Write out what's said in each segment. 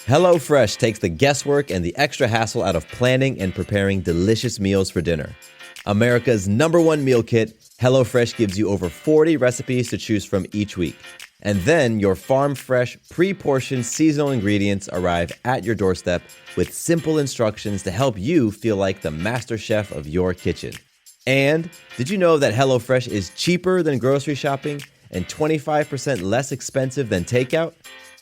HelloFresh takes the guesswork and the extra hassle out of planning and preparing delicious meals for dinner. America's #1 meal kit, HelloFresh gives you over 40 recipes to choose from each week. And then your farm-fresh, pre-portioned seasonal ingredients arrive at your doorstep with simple instructions to help you feel like the master chef of your kitchen. And did you know that HelloFresh is cheaper than grocery shopping and 25% less expensive than takeout?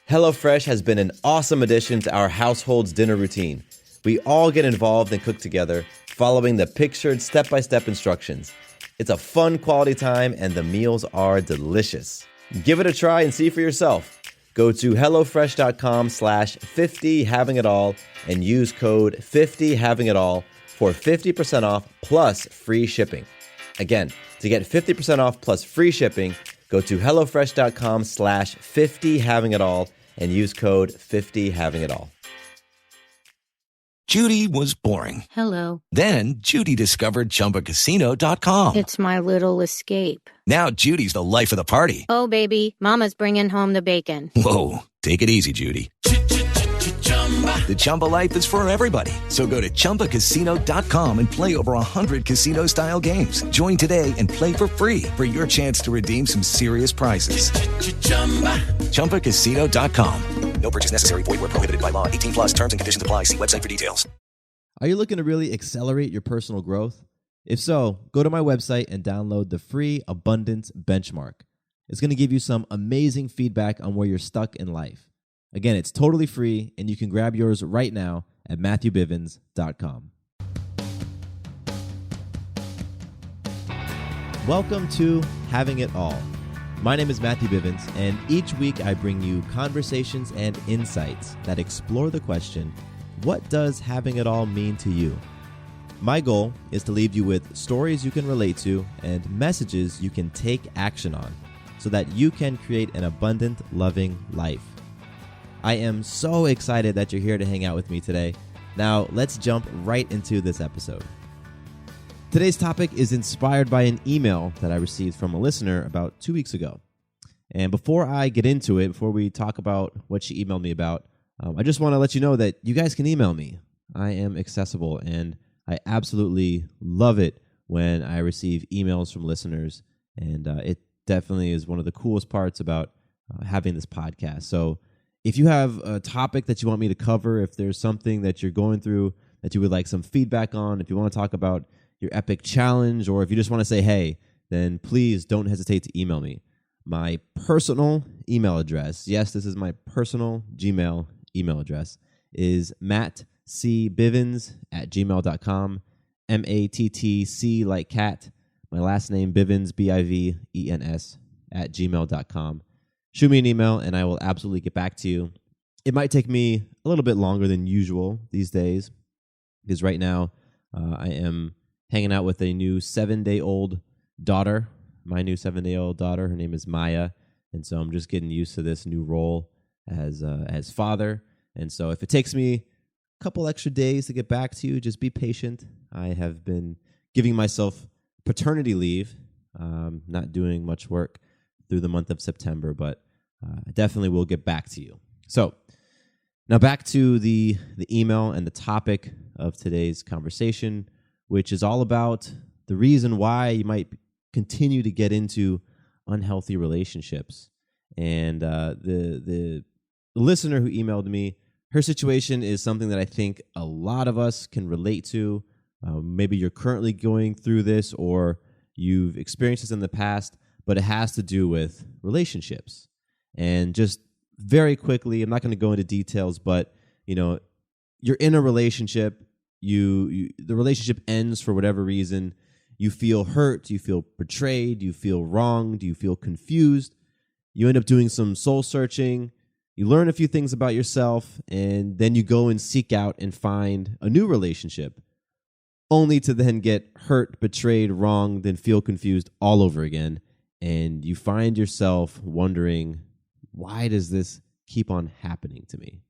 HelloFresh has been an awesome addition to our household's dinner routine. We all get involved and cook together, following the pictured step-by-step instructions. It's a fun quality time and the meals are delicious. Give it a try and see for yourself. Go to HelloFresh.com/50havingitall and use code 50havingitall for 50% off plus free shipping. Again, to get 50% off plus free shipping, go to HelloFresh.com/50havingitall and use code 50havingitall. Judy was boring. Hello. Then Judy discovered ChumbaCasino.com. It's my little escape. Now Judy's the life of the party. Oh, baby, mama's bringing home the bacon. Whoa, take it easy, Judy. The Chumba life is for everybody. So go to ChumbaCasino.com and play over 100 casino-style games. Join today and play for free for your chance to redeem some serious prizes. ChumbaCasino.com. No purchase necessary. Void where prohibited by law. 18+ terms and conditions apply. See website for details. Are you looking to really accelerate your personal growth? If so, go to my website and download the free Abundance Benchmark. It's going to give you some amazing feedback on where you're stuck in life. Again, it's totally free, and you can grab yours right now at MatthewBivens.com. Welcome to Having It All. My name is Matthew Bivens, and each week I bring you conversations and insights that explore the question, what does having it all mean to you? My goal is to leave you with stories you can relate to and messages you can take action on so that you can create an abundant, loving life. I am so excited that you're here to hang out with me today. Now, let's jump right into this episode. Today's topic is inspired by an email that I received from a listener about 2 weeks ago. And before I get into it, before we talk about what she emailed me about, I just want to let you know that you guys can email me. I am accessible, and I absolutely love it when I receive emails from listeners. And it definitely is one of the coolest parts about having this podcast. So if you have a topic that you want me to cover, if there's something that you're going through that you would like some feedback on, if you want to talk about your epic challenge, or if you just want to say hey, then please don't hesitate to email me. My personal email address, yes, this is my personal Gmail email address, is mattcbivens@gmail.com, MATTC like cat, my last name Bivens, BIVENS, @gmail.com. Shoot me an email and I will absolutely get back to you. It might take me a little bit longer than usual these days because right now I am hanging out with a new 7-day-old daughter. My new 7-day-old daughter, her name is Maya. And so I'm just getting used to this new role as father. And so if it takes me a couple extra days to get back to you, just be patient. I have been giving myself paternity leave, not doing much work through the month of September, but I definitely will get back to you. So now back to the email and the topic of today's conversation, which is all about the reason why you might continue to get into unhealthy relationships. And the listener who emailed me, her situation is something that I think a lot of us can relate to. Maybe you're currently going through this or you've experienced this in the past, but it has to do with relationships. And just very quickly, I'm not going to go into details, but you're in a relationship, the relationship ends for whatever reason. You feel hurt, you feel betrayed, you feel wronged, you feel confused. You end up doing some soul searching. You learn a few things about yourself, and then you go and seek out and find a new relationship, only to then get hurt, betrayed, wronged, and feel confused all over again. And you find yourself wondering, why does this keep on happening to me?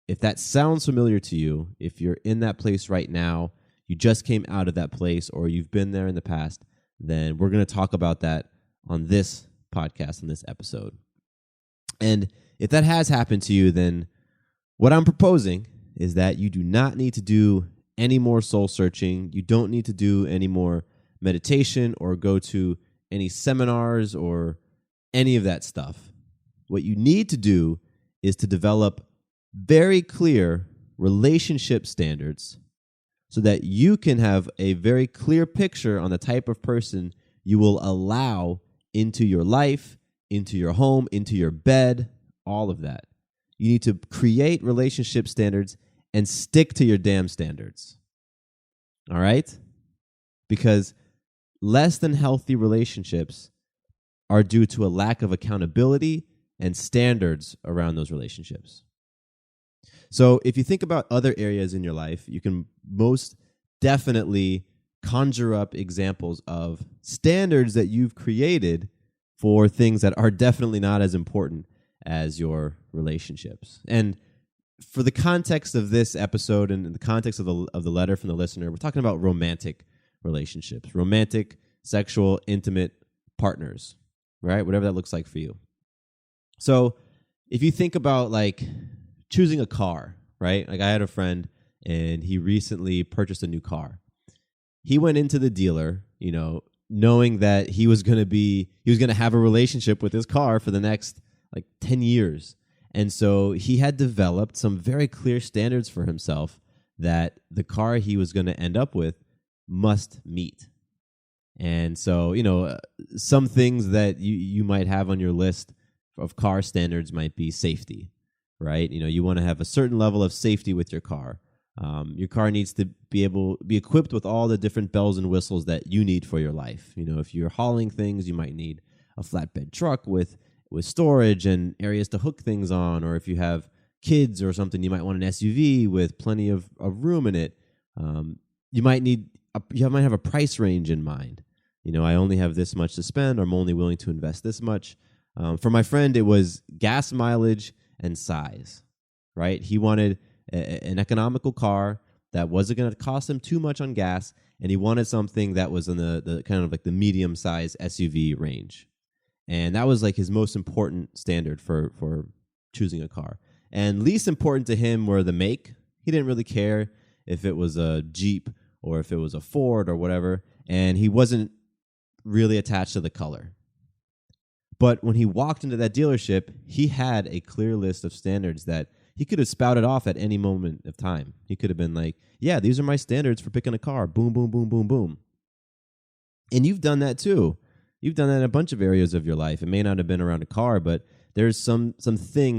If that sounds familiar to you, if you're in that place right now, you just came out of that place, or you've been there in the past, then we're going to talk about that on this podcast, on this episode. And if that has happened to you, then what I'm proposing is that you do not need to do any more soul searching. You don't need to do any more meditation or go to any seminars or any of that stuff. What you need to do is to develop very clear relationship standards so that you can have a very clear picture on the type of person you will allow into your life, into your home, into your bed, all of that. You need to create relationship standards and stick to your damn standards. All right? Because less than healthy relationships are due to a lack of accountability and standards around those relationships. So if you think about other areas in your life, you can most definitely conjure up examples of standards that you've created for things that are definitely not as important as your relationships. And for the context of this episode and in the context of the letter from the listener, we're talking about romantic relationships, romantic, sexual, intimate partners, right? Whatever that looks like for you. So if you think about like choosing a car, right? Like I had a friend and he recently purchased a new car. He went into the dealer, knowing that he was going to have a relationship with his car for the next like 10 years. And so he had developed some very clear standards for himself that the car he was going to end up with must meet. And so, some things that you might have on your list of car standards might be safety, right? You want to have a certain level of safety with your car. Your car needs to be equipped with all the different bells and whistles that you need for your life. If you're hauling things, you might need a flatbed truck with storage and areas to hook things on. Or if you have kids or something, you might want an SUV with plenty of room in it. You might have a price range in mind. I only have this much to spend, or I'm only willing to invest this much. For my friend, it was gas mileage and size, right? He wanted an economical car that wasn't going to cost him too much on gas, and he wanted something that was in the kind of like the medium-size SUV range. And that was like his most important standard for choosing a car. And least important to him were the make. He didn't really care if it was a Jeep or if it was a Ford or whatever, and he wasn't really attached to the color. But when he walked into that dealership, he had a clear list of standards that he could have spouted off at any moment of time. He could have been like, yeah, these are my standards for picking a car. Boom, boom, boom, boom, boom. And you've done that too. You've done that in a bunch of areas of your life. It may not have been around a car, but there's some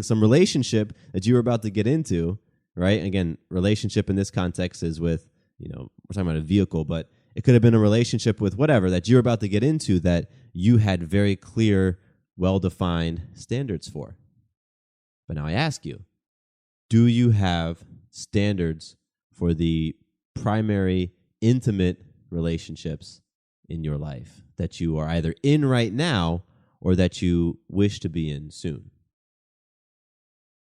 relationship that you were about to get into, right? Again, relationship in this context is with, we're talking about a vehicle, but it could have been a relationship with whatever that you're about to get into that you had very clear, well-defined standards for. But now I ask you, do you have standards for the primary intimate relationships in your life that you are either in right now or that you wish to be in soon?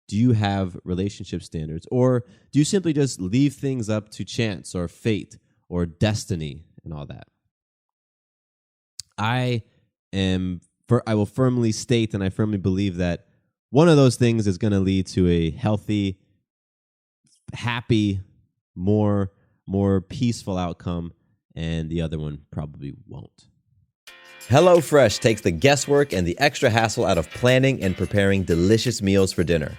Do you have relationship standards, or do you simply just leave things up to chance or fate or destiny and all that? I will firmly state, and I firmly believe that one of those things is going to lead to a healthy, happy, more peaceful outcome, and the other one probably won't. HelloFresh takes the guesswork and the extra hassle out of planning and preparing delicious meals for dinner.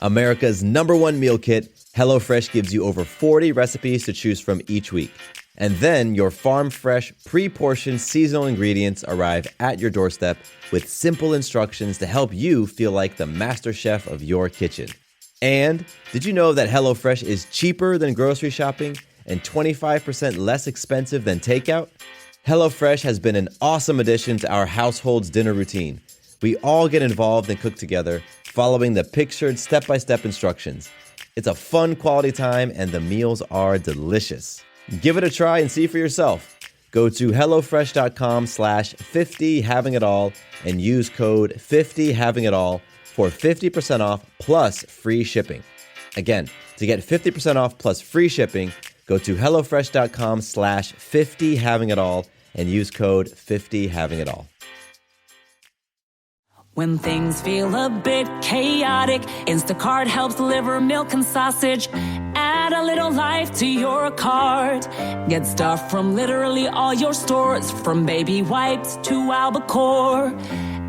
America's #1 meal kit, HelloFresh gives you over 40 recipes to choose from each week. And then your farm-fresh, pre-portioned seasonal ingredients arrive at your doorstep with simple instructions to help you feel like the master chef of your kitchen. And did you know that HelloFresh is cheaper than grocery shopping and 25% less expensive than takeout? HelloFresh has been an awesome addition to our household's dinner routine. We all get involved and cook together, following the pictured step-by-step instructions. It's a fun quality time, and the meals are delicious. Give it a try and see for yourself. Go to HelloFresh.com/50havingitall and use code 50havingitall for 50% off plus free shipping. Again, to get 50% off plus free shipping, go to HelloFresh.com/50havingitall and use code 50havingitall. When things feel a bit chaotic, Instacart helps deliver milk and sausage. Add a little life to your cart. Get stuff from literally all your stores, from baby wipes to Albacore.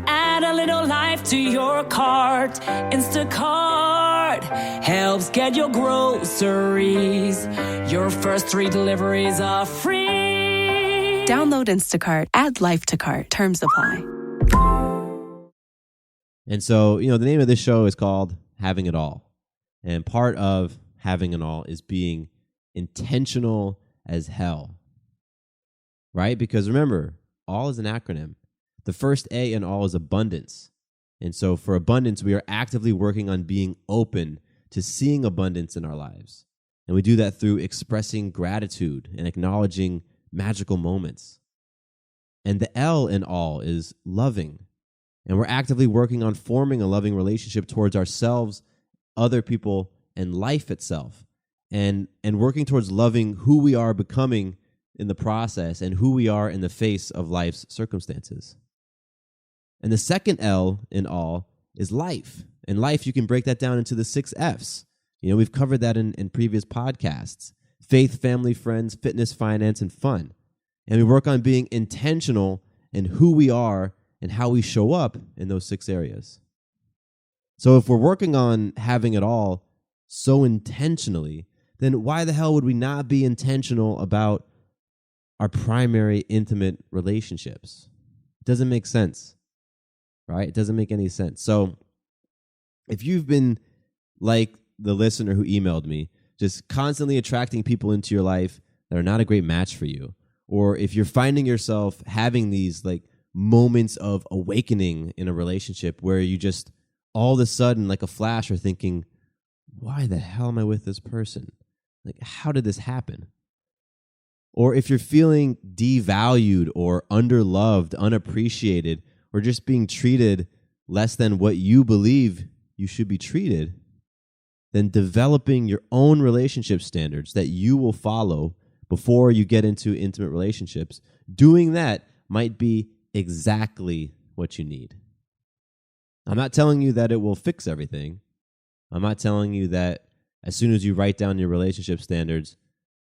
Add a little life to your cart. Instacart helps get your groceries. Your first 3 deliveries are free. Download Instacart. Add life to cart. Terms apply. And so, the name of this show is called Having It All. And part of having it all is being intentional as hell. Right? Because remember, all is an acronym. The first A in all is abundance. And so for abundance, we are actively working on being open to seeing abundance in our lives. And we do that through expressing gratitude and acknowledging magical moments. And the L in all is loving. And we're actively working on forming a loving relationship towards ourselves, other people, and life itself. And working towards loving who we are becoming in the process and who we are in the face of life's circumstances. And the second L in all is life. In life, you can break that down into the 6 Fs. We've covered that in previous podcasts. Faith, family, friends, fitness, finance, and fun. And we work on being intentional in who we are and how we show up in those 6 areas. So if we're working on having it all so intentionally, then why the hell would we not be intentional about our primary intimate relationships? It doesn't make sense, right? It doesn't make any sense. So if you've been like the listener who emailed me, just constantly attracting people into your life that are not a great match for you, or if you're finding yourself having these moments of awakening in a relationship where you just all of a sudden, like a flash, are thinking, why the hell am I with this person? How did this happen? Or if you're feeling devalued or underloved, unappreciated, or just being treated less than what you believe you should be treated, then developing your own relationship standards that you will follow before you get into intimate relationships, doing that might be exactly what you need. I'm not telling you that it will fix everything. I'm not telling you that as soon as you write down your relationship standards,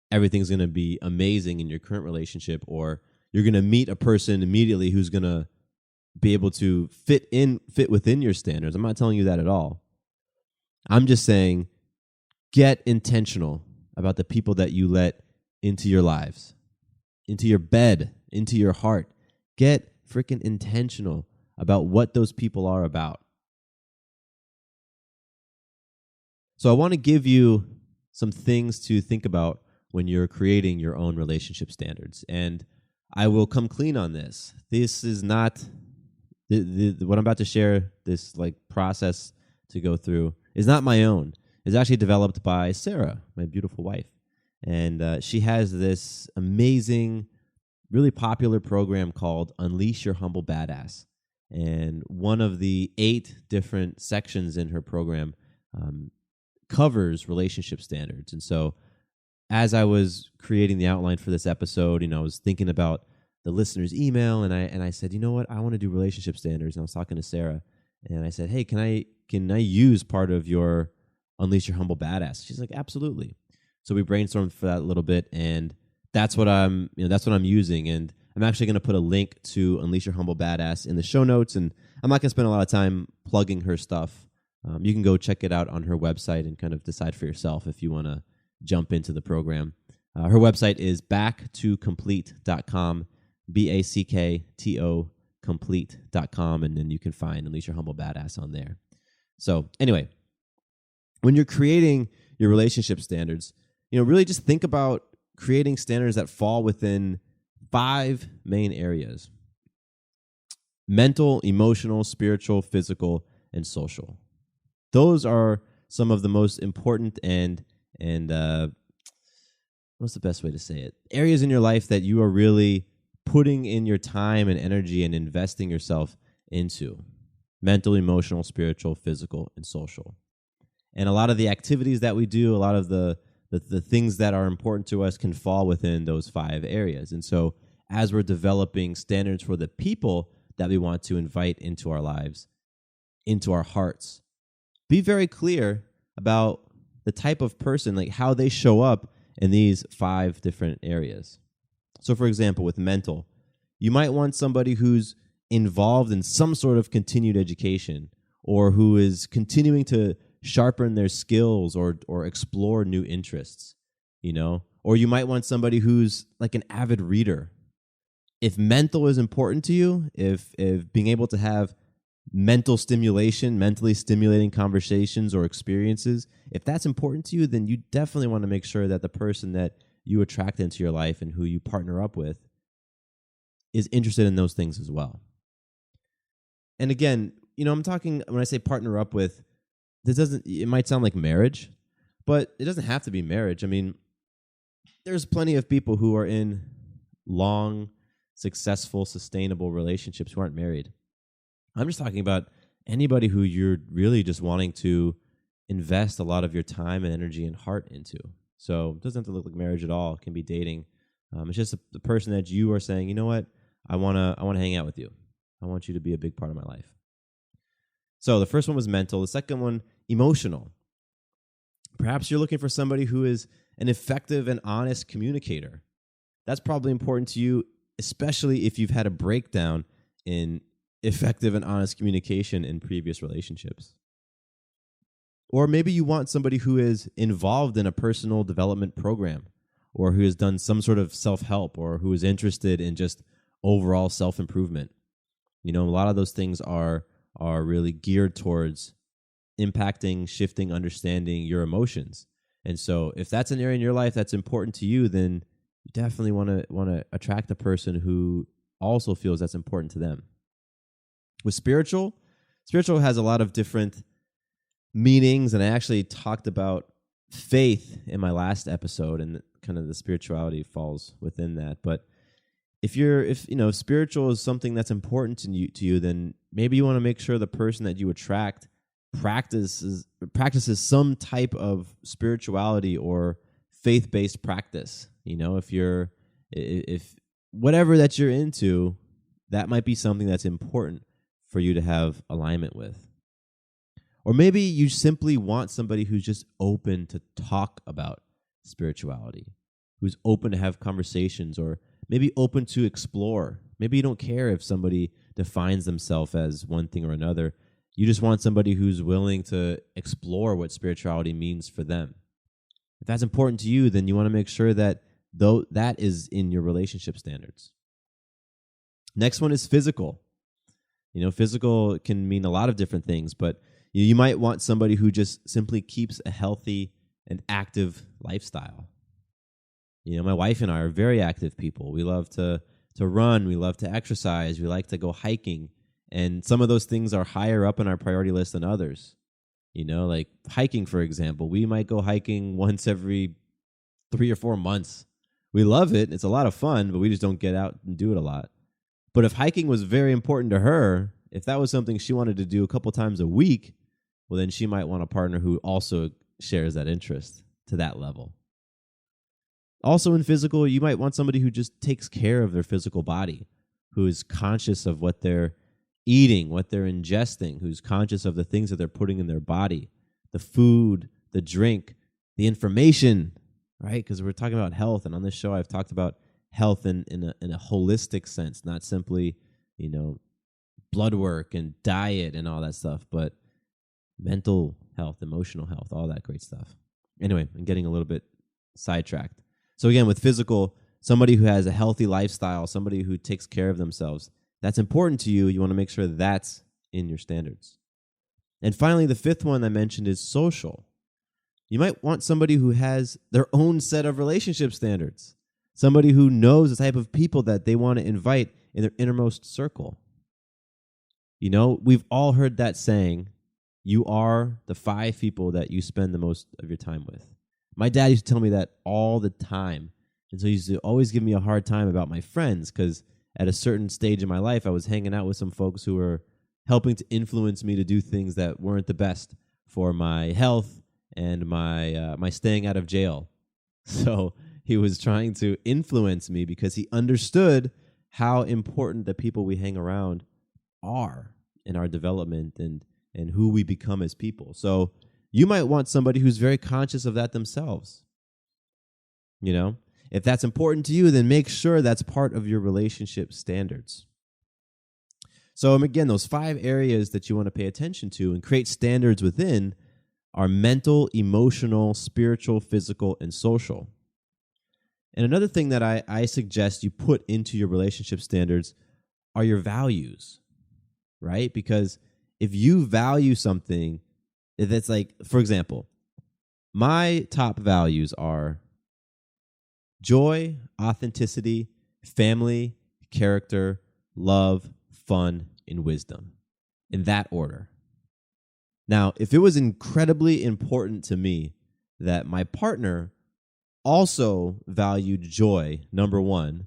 everything's going to be amazing in your current relationship, or you're going to meet a person immediately who's going to be able to fit within your standards. I'm not telling you that at all. I'm just saying, get intentional about the people that you let into your lives, into your bed, into your heart. Get freaking intentional about what those people are about. So I want to give you some things to think about when you're creating your own relationship standards. And I will come clean on this. This is not what I'm about to share, this process to go through, is not my own. It's actually developed by Sarah, my beautiful wife. And she has this amazing, really popular program called Unleash Your Humble Badass. And one of the 8 different sections in her program covers relationship standards. And so as I was creating the outline for this episode, I was thinking about the listener's email, and I said, you know what, I want to do relationship standards. And I was talking to Sarah, and I said, hey, can I use part of your Unleash Your Humble Badass? She's like, absolutely. So we brainstormed for that a little bit, and that's what I'm using. And I'm actually going to put a link to Unleash Your Humble Badass in the show notes, and I'm not going to spend a lot of time plugging her stuff. You can go check it out on her website and kind of decide for yourself if you want to jump into the program. Her website is backtocomplete.com, BACKTO complete.com, and then you can find Unleash Your Humble Badass on there. So anyway, when you're creating your relationship standards, really just think about creating standards that fall within 5 main areas: mental, emotional, spiritual, physical, and social. Those are some of the most important and what's the best way to say it? Areas in your life that you are really putting in your time and energy and investing yourself into: mental, emotional, spiritual, physical, and social. And a lot of the activities that we do, a lot of the things that are important to us can fall within those 5 areas. And so as we're developing standards for the people that we want to invite into our lives, into our hearts. Be very clear about the type of person, like how they show up in these 5 different areas. So for example, with mental, you might want somebody who's involved in some sort of continued education, or who is continuing to sharpen their skills or explore new interests, Or you might want somebody who's like an avid reader. If mental is important to you, if being able to have mental stimulation, mentally stimulating conversations or experiences, if that's important to you, then you definitely want to make sure that the person that you attract into your life and who you partner up with is interested in those things as well. And again, I'm talking, when I say partner up with, it might sound like marriage, but it doesn't have to be marriage. I mean, there's plenty of people who are in long, successful, sustainable relationships who aren't married. I'm just talking about anybody who you're really just wanting to invest a lot of your time and energy and heart into. So it doesn't have to look like marriage at all. It can be dating. It's just the person that you are saying, you know what, I want to hang out with you. I want you to be a big part of my life. So the first one was mental. The second one, emotional. Perhaps you're looking for somebody who is an effective and honest communicator. That's probably important to you, especially if you've had a breakdown in effective and honest communication in previous relationships. Or maybe you want somebody who is involved in a personal development program, or who has done some sort of self-help, or who is interested in just overall self-improvement. A lot of those things are really geared towards impacting, shifting, understanding your emotions. And so if that's an area in your life that's important to you, then you definitely want to attract a person who also feels that's important to them. With spiritual has a lot of different meanings, and I actually talked about faith in my last episode, and kind of the spirituality falls within that. But if spiritual is something that's important to you, then maybe you want to make sure the person that you attract practices some type of spirituality or faith-based practice. If whatever that you're into, that might be something that's important for you to have alignment with. Or maybe you simply want somebody who's just open to talk about spirituality, who's open to have conversations, or maybe open to explore. Maybe you don't care if somebody defines themselves as one thing or another. You just want somebody who's willing to explore what spirituality means for them. If that's important to you, then you want to make sure that that is in your relationship standards. Next one is physical. Physical can mean a lot of different things, but you might want somebody who just simply keeps a healthy and active lifestyle. My wife and I are very active people. We love to run. We love to exercise. We like to go hiking. And some of those things are higher up on our priority list than others. Like hiking, for example. We might go hiking once every 3 or 4 months. We love it. It's a lot of fun, but we just don't get out and do it a lot. But if hiking was very important to her, if that was something she wanted to do a couple times a week, well, then she might want a partner who also shares that interest to that level. Also in physical, you might want somebody who just takes care of their physical body, who is conscious of what they're eating, what they're ingesting, who's conscious of the things that they're putting in their body, the food, the drink, the information, right? Because we're talking about health, and on this show I've talked about health in a holistic sense, not simply, blood work and diet and all that stuff, but mental health, emotional health, all that great stuff. Anyway, I'm getting a little bit sidetracked. So again, with physical, somebody who has a healthy lifestyle, somebody who takes care of themselves, that's important to you. You want to make sure that's in your standards. And finally, the fifth one I mentioned is social. You might want somebody who has their own set of relationship standards, somebody who knows the type of people that they want to invite in their innermost circle. We've all heard that saying, you are the 5 people that you spend the most of your time with. My dad used to tell me that all the time. And so he used to always give me a hard time about my friends, because at a certain stage in my life, I was hanging out with some folks who were helping to influence me to do things that weren't the best for my health and my staying out of jail. So he was trying to influence me because he understood how important the people we hang around are in our development and and who we become as people. So you might want somebody who's very conscious of that themselves. You know, if that's important to you, then make sure that's part of your relationship standards. So again, those 5 areas that you want to pay attention to and create standards within are mental, emotional, spiritual, physical, and social. And another thing that I suggest you put into your relationship standards are your values, right? Because if you value something, if it's like, for example, my top values are joy, authenticity, family, character, love, fun, and wisdom, in that order. Now, if it was incredibly important to me that my partner also valued joy, number 1,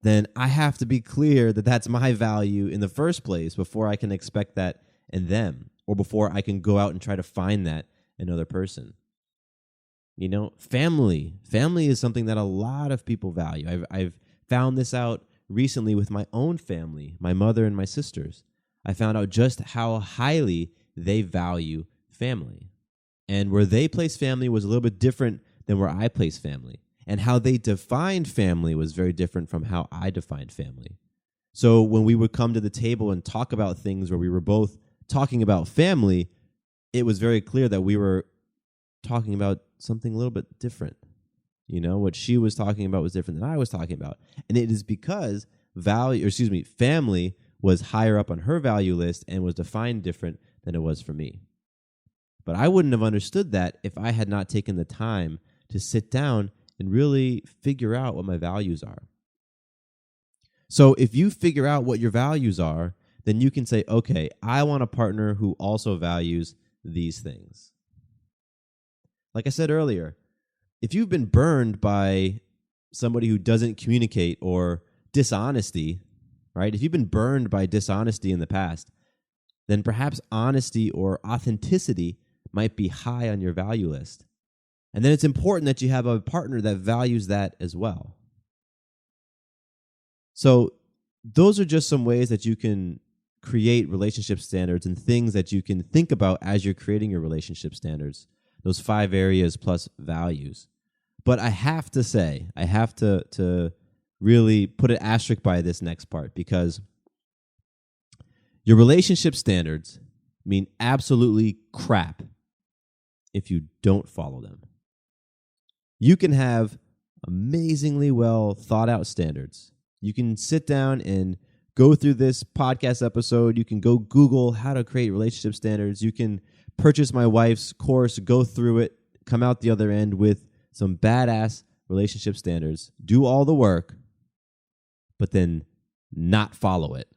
then I have to be clear that that's my value in the first place before I can expect that in them, or before I can go out and try to find that in another person. You know, family is something that a lot of people value. I've found this out recently with my own family, my mother and my sisters. I found out just how highly they value family. And where they place family was a little bit different than where I place family. And how they defined family was very different from how I defined family. So when we would come to the table and talk about things where we were both talking about family, it was very clear that we were talking about something a little bit different. You know, what she was talking about was different than I was talking about. And it is because family was higher up on her value list and was defined different than it was for me. But I wouldn't have understood that if I had not taken the time to sit down and really figure out what my values are. So if you figure out what your values are, then you can say, okay, I want a partner who also values these things. Like I said earlier, if you've been burned by somebody who doesn't communicate or dishonesty, right? If you've been burned by dishonesty in the past, then perhaps honesty or authenticity might be high on your value list. And then it's important that you have a partner that values that as well. So those are just some ways that you can create relationship standards and things that you can think about as you're creating your relationship standards. Those 5 areas plus values. But I have to say, I have to really put an asterisk by this next part, because your relationship standards mean absolutely crap if you don't follow them. You can have amazingly well thought out standards. You can sit down and go through this podcast episode. You can go Google how to create relationship standards. You can purchase my wife's course, go through it, come out the other end with some badass relationship standards, do all the work, but then not follow it.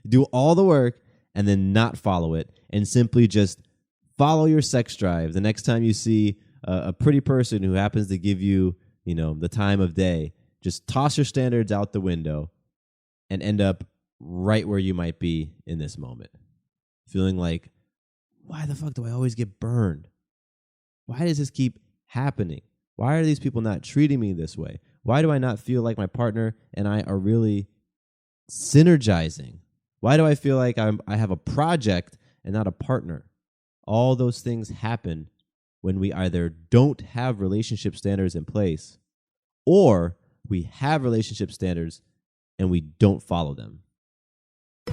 Do all the work and then not follow it, and simply just follow your sex drive. The next time you see a pretty person who happens to give you, the time of day, just toss your standards out the window and end up right where you might be in this moment. Feeling like, why the fuck do I always get burned? Why does this keep happening? Why are these people not treating me this way? Why do I not feel like my partner and I are really synergizing? Why do I feel like I have a project and not a partner? All those things happen when we either don't have relationship standards in place, or we have relationship standards and we don't follow them.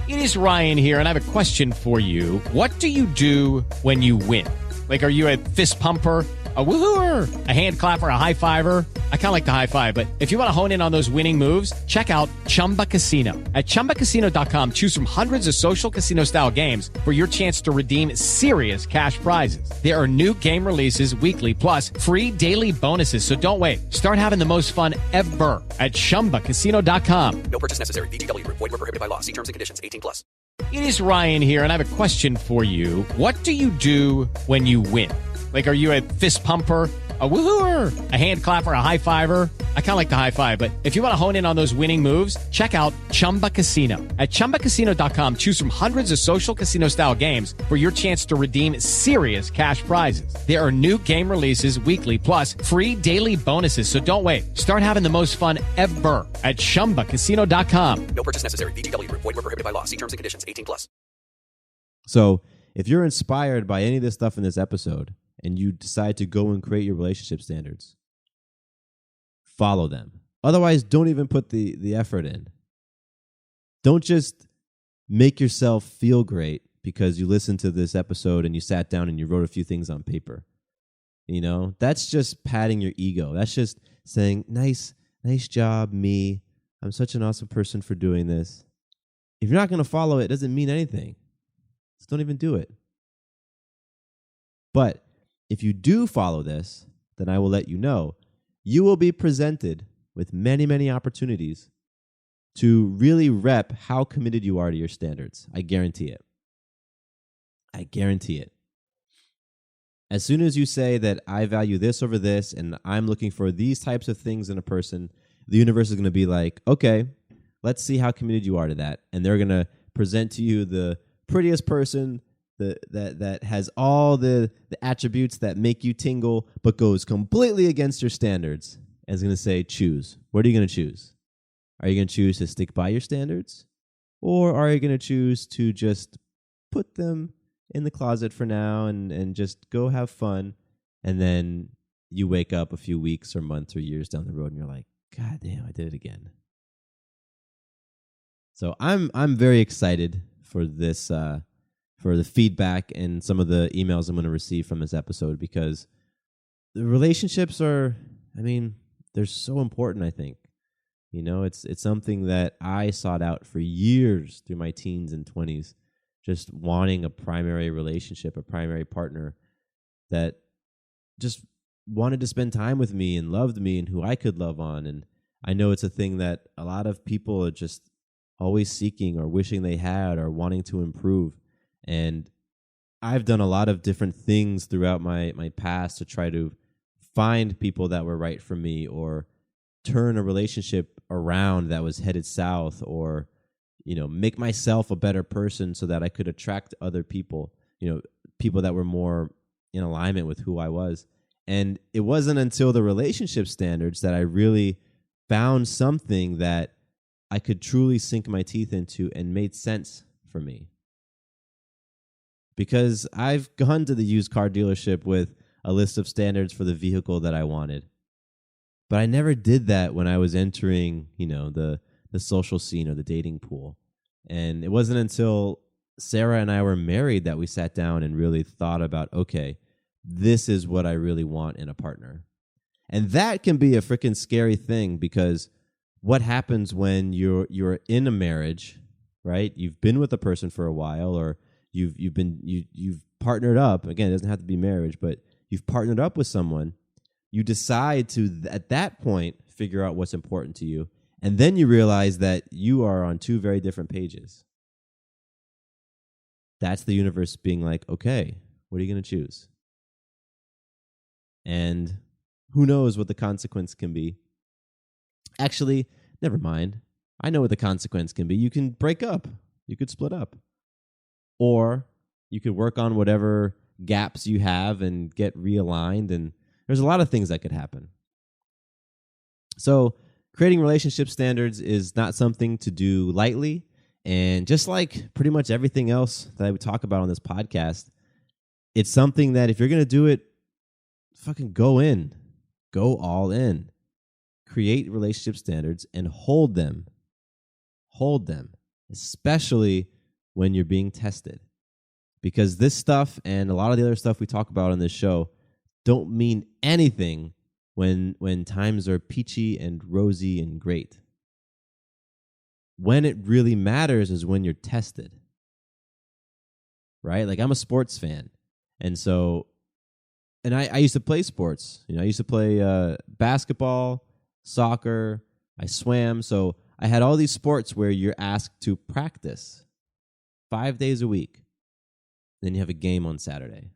It is Ryan here, and I have a question for you. What do you do when you win? Like, are you a fist pumper, a woohooer, a hand clapper, a high fiver? I kind of like the high five, but if you want to hone in on those winning moves, check out Chumba Casino. At ChumbaCasino.com, choose from hundreds of social casino-style games for your chance to redeem serious cash prizes. There are new game releases weekly, plus free daily bonuses. So don't wait. Start having the most fun ever at ChumbaCasino.com. No purchase necessary. VGW Group. Void where prohibited by law. See terms and conditions. 18+. It is Ryan here, and I have a question for you. What do you do when you win? Like, are you a fist pumper, a woohooer, a hand clapper, a high fiver? I kind of like the high five, but if you want to hone in on those winning moves, check out Chumba Casino. At ChumbaCasino.com, choose from hundreds of social casino-style games for your chance to redeem serious cash prizes. There are new game releases weekly, plus free daily bonuses. So don't wait. Start having the most fun ever at ChumbaCasino.com. No purchase necessary. VGW Group. Void where prohibited by law. See terms and conditions. 18+. So if you're inspired by any of this stuff in this episode and you decide to go and create your relationship standards, follow them. Otherwise, don't even put the effort in. Don't just make yourself feel great because you listened to this episode and you sat down and you wrote a few things on paper. You know, that's just patting your ego. That's just saying, nice job, me. I'm such an awesome person for doing this. If you're not going to follow it, it doesn't mean anything. Just don't even do it. But if you do follow this, then I will let you know you will be presented with many, many opportunities to really rep how committed you are to your standards. I guarantee it. I guarantee it. As soon as you say that I value this over this and I'm looking for these types of things in a person, the universe is going to be like, okay, let's see how committed you are to that. And they're going to present to you the prettiest person that has all the attributes that make you tingle, but goes completely against your standards. And is going to say, choose. What are you going to choose? Are you going to choose to stick by your standards? Or are you going to choose to just put them in the closet for now and just go have fun? And then you wake up a few weeks or months or years down the road and you're like, God damn, I did it again. So I'm very excited for this, for the feedback and some of the emails I'm going to receive from this episode, because the relationships are, they're so important, I think. You know, it's something that I sought out for years through my teens and 20s, just wanting a primary relationship, a primary partner that just wanted to spend time with me and loved me and who I could love on. And I know it's a thing that a lot of people are just always seeking or wishing they had or wanting to improve. And I've done a lot of different things throughout my past to try to find people that were right for me, or turn a relationship around that was headed south, or, you know, make myself a better person so that I could attract other people, you know, people that were more in alignment with who I was. And it wasn't until the relationship standards that I really found something that I could truly sink my teeth into and made sense for me. Because I've gone to the used car dealership with a list of standards for the vehicle that I wanted. But I never did that when I was entering, you know, the social scene or the dating pool. And it wasn't until Sarah and I were married that we sat down and really thought about, okay, this is what I really want in a partner. And that can be a freaking scary thing, because what happens when you're in a marriage, right? You've been with a person for a while, or you've partnered up. Again, it doesn't have to be marriage, but you've partnered up with someone. You decide to, at that point, figure out what's important to you. And then you realize that you are on two very different pages. That's the universe being like, okay, what are you going to choose? And who knows what the consequence can be. Actually, never mind. I know what the consequence can be. You can break up. You could split up. Or you could work on whatever gaps you have and get realigned. And there's a lot of things that could happen. So creating relationship standards is not something to do lightly. And just like pretty much everything else that I would talk about on this podcast, it's something that if you're going to do it, fucking go in. Go all in. Create relationship standards and hold them. Hold them, especially when you're being tested. Because this stuff and a lot of the other stuff we talk about on this show don't mean anything when times are peachy and rosy and great. When it really matters is when you're tested. Right? Like, I'm a sports fan. And so, and I used to play sports. You know, I used to play basketball, soccer, I swam. So I had all these sports where you're asked to practice 5 days a week. Then you have a game on Saturday.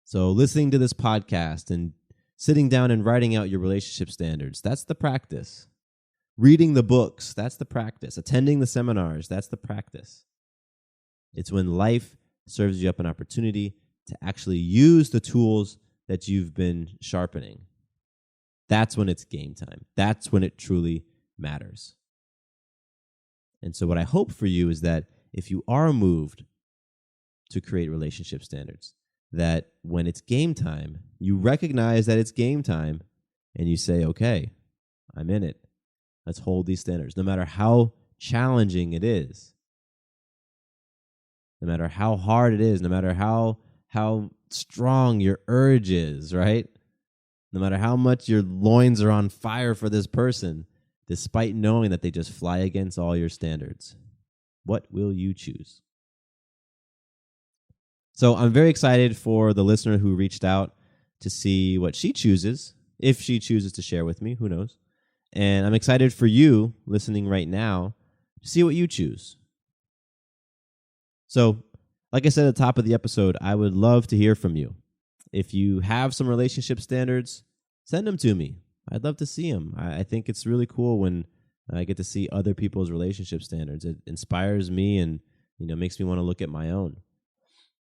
So listening to this podcast and sitting down and writing out your relationship standards, that's the practice. Reading the books, that's the practice. Attending the seminars, that's the practice. It's when life serves you up an opportunity to actually use the tools that you've been sharpening. That's when it's game time. That's when it truly matters. And so what I hope for you is that if you are moved to create relationship standards. That when it's game time, you recognize that it's game time and you say, okay, I'm in it. Let's hold these standards. No matter how challenging it is, no matter how hard it is, no matter how strong your urge is, right? No matter how much your loins are on fire for this person, despite knowing that they just fly against all your standards, what will you choose? So I'm very excited for the listener who reached out to see what she chooses, if she chooses to share with me, who knows? And I'm excited for you listening right now to see what you choose. So, like I said at the top of the episode, I would love to hear from you. If you have some relationship standards, send them to me. I'd love to see them. I think it's really cool when I get to see other people's relationship standards. It inspires me and makes me want to look at my own.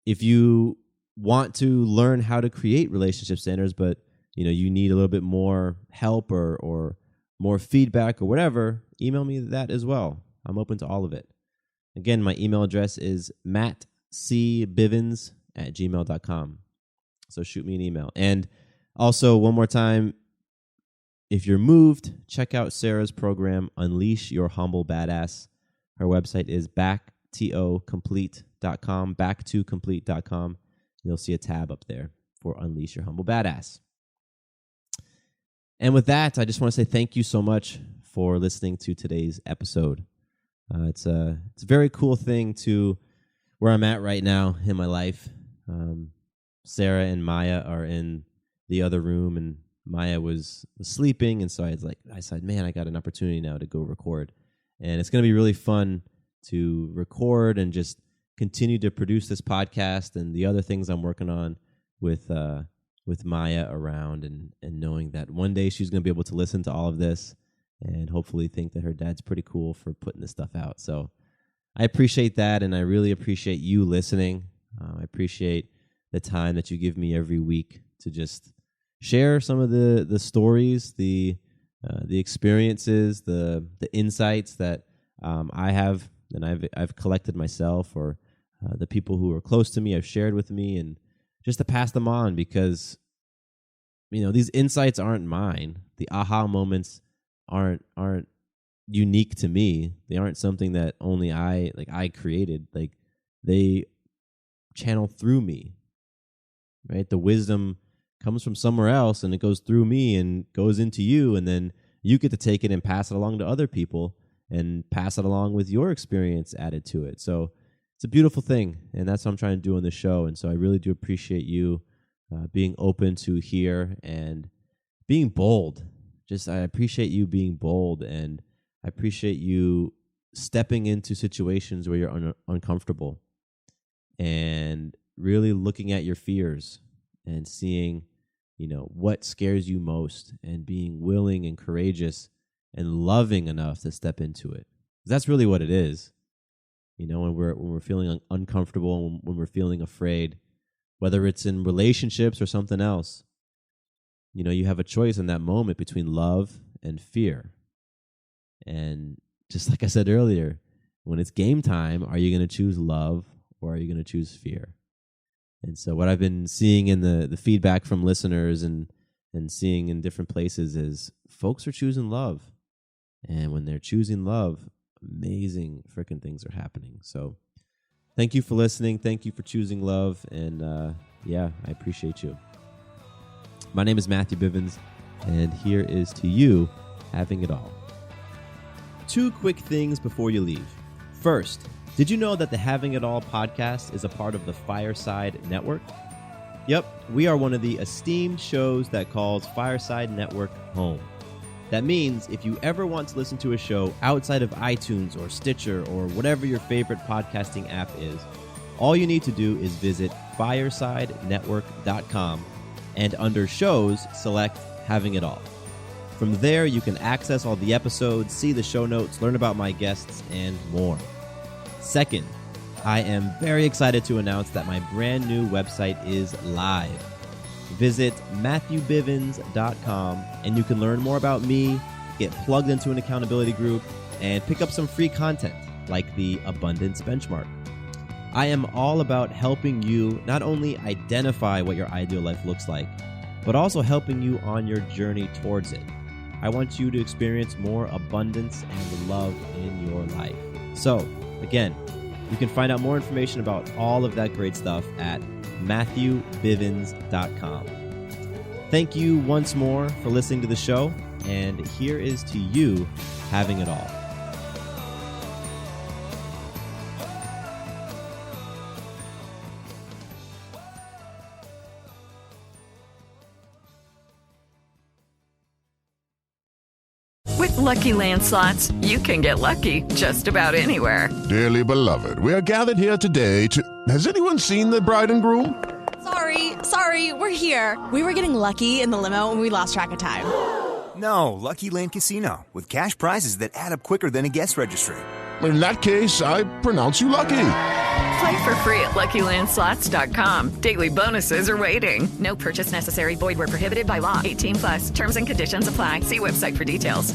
If you want to learn how to create relationship standards, but you need a little bit more help or more feedback or whatever, email me that as well. I'm open to all of it. Again, my email address is mattcbivens@gmail.com. So shoot me an email. And also, one more time, if you're moved, check out Sarah's program, Unleash Your Humble Badass. Her website is backtocomplete.com, backtocomplete.com. You'll see a tab up there for Unleash Your Humble Badass. And with that, I just want to say thank you so much for listening to today's episode. It's a very cool thing to where I'm at right now in my life. Sarah and Maya are in the other room, and Maya was sleeping, and so I said, man, I got an opportunity now to go record. And it's going to be really fun to record and just continue to produce this podcast and the other things I'm working on with Maya around, and knowing that one day she's going to be able to listen to all of this and hopefully think that her dad's pretty cool for putting this stuff out. So I appreciate that, and I really appreciate you listening. I appreciate the time that you give me every week to just share some of the stories, the experiences, the insights that I have and I've collected myself, or the people who are close to me have shared with me, and just to pass them on, because these insights aren't mine. The aha moments aren't unique to me. They aren't something that only I created. Like, they channel through me, right? The wisdom comes from somewhere else, and it goes through me and goes into you, and then you get to take it and pass it along to other people and pass it along with your experience added to it. So it's a beautiful thing, and that's what I'm trying to do on the show. And so I really do appreciate you being open to hear and being bold. I appreciate you being bold, and I appreciate you stepping into situations where you're uncomfortable and really looking at your fears and seeing, what scares you most, and being willing and courageous and loving enough to step into it. That's really what it is. When we're feeling uncomfortable, when we're feeling afraid, whether it's in relationships or something else, you have a choice in that moment between love and fear. And just like I said earlier, when it's game time, are you going to choose love or are you going to choose fear? And so what I've been seeing in the feedback from listeners and seeing in different places is folks are choosing love. And when they're choosing love, amazing freaking things are happening. So thank you for listening. Thank you for choosing love. And I appreciate you. My name is Matthew Bivens, and here is to you having it all. 2 quick things before you leave. First, did you know that the Having It All podcast is a part of the Fireside Network? Yep, we are one of the esteemed shows that calls Fireside Network home. That means if you ever want to listen to a show outside of iTunes or Stitcher or whatever your favorite podcasting app is, all you need to do is visit firesidenetwork.com and under shows, select Having It All. From there, you can access all the episodes, see the show notes, learn about my guests, and more. Second, I am very excited to announce that my brand new website is live. Visit MatthewBivens.com and you can learn more about me, get plugged into an accountability group, and pick up some free content like the Abundance Benchmark. I am all about helping you not only identify what your ideal life looks like, but also helping you on your journey towards it. I want you to experience more abundance and love in your life. So, again, you can find out more information about all of that great stuff at MatthewBivens.com. Thank you once more for listening to the show, and here is to you having it all. With Lucky Land Slots, you can get lucky just about anywhere. Dearly beloved, we are gathered here today to... Has anyone seen the bride and groom? Sorry, we're here. We were getting lucky in the limo and we lost track of time. No, Lucky Land Casino, with cash prizes that add up quicker than a guest registry. In that case, I pronounce you lucky. Play for free at LuckyLandSlots.com. Daily bonuses are waiting. No purchase necessary. Void where prohibited by law. 18+. Terms and conditions apply. See website for details.